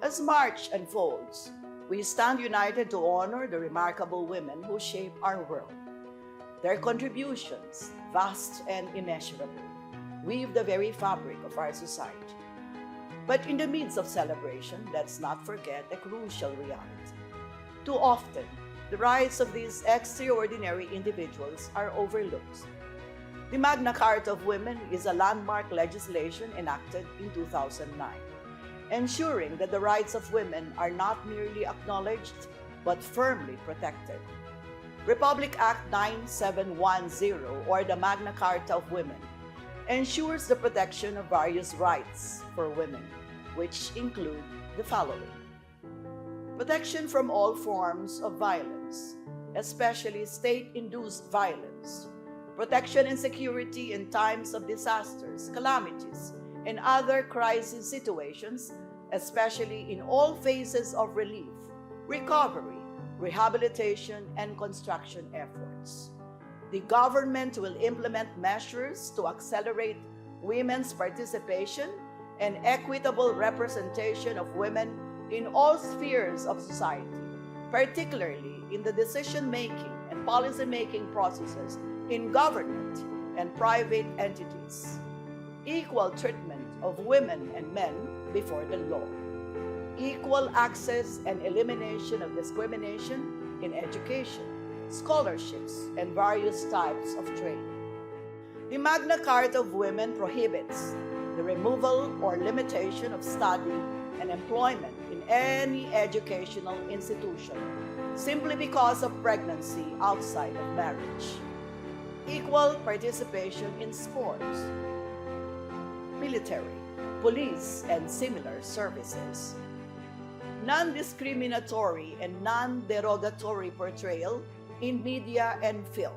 As March unfolds, we stand united to honor the remarkable women who shape our world. Their contributions, vast and immeasurable, weave the very fabric of our society. But in the midst of celebration, let's not forget a crucial reality. Too often, the rights of these extraordinary individuals are overlooked. The Magna Carta of Women is a landmark legislation enacted in 2009, ensuring that the rights of women are not merely acknowledged but firmly protected. Republic Act 9710, or the Magna Carta of Women, ensures the protection of various rights for women, which include the following: protection from all forms of violence, especially state-induced violence, protection and security in times of disasters, calamities, and other crisis situations, especially in all phases of relief, recovery, rehabilitation, and construction efforts. The government will implement measures to accelerate women's participation and equitable representation of women in all spheres of society, particularly in the decision-making and policy-making processes in government and private entities. Equal treatment of women and men before the law. Equal access and elimination of discrimination in education, scholarships, and various types of training. The Magna Carta of Women prohibits the removal or limitation of study and employment in any educational institution simply because of pregnancy outside of marriage. Equal participation in sports, military, police, and similar services. Non-discriminatory and non-derogatory portrayal in media and film.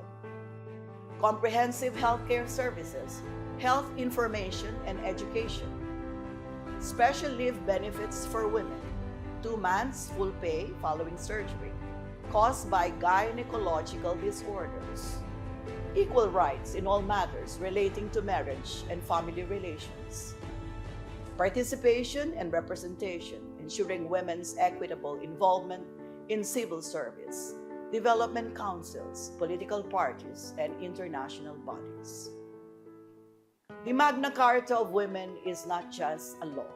Comprehensive healthcare services, health information and education. Special leave benefits for women, 2 months full pay following surgery, caused by gynecological disorders. Equal rights in all matters relating to marriage and family relations. Participation and representation, ensuring women's equitable involvement in civil service, development councils, political parties, and international bodies. The Magna Carta of Women is not just a law.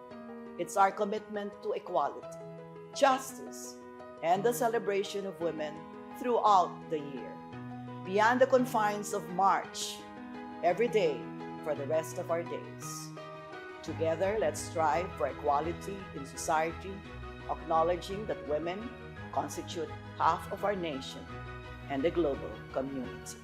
It's our commitment to equality, justice, and the celebration of women throughout the year, beyond the confines of March, every day for the rest of our days. Together, let's strive for equality in society, acknowledging that women constitute half of our nation and the global community.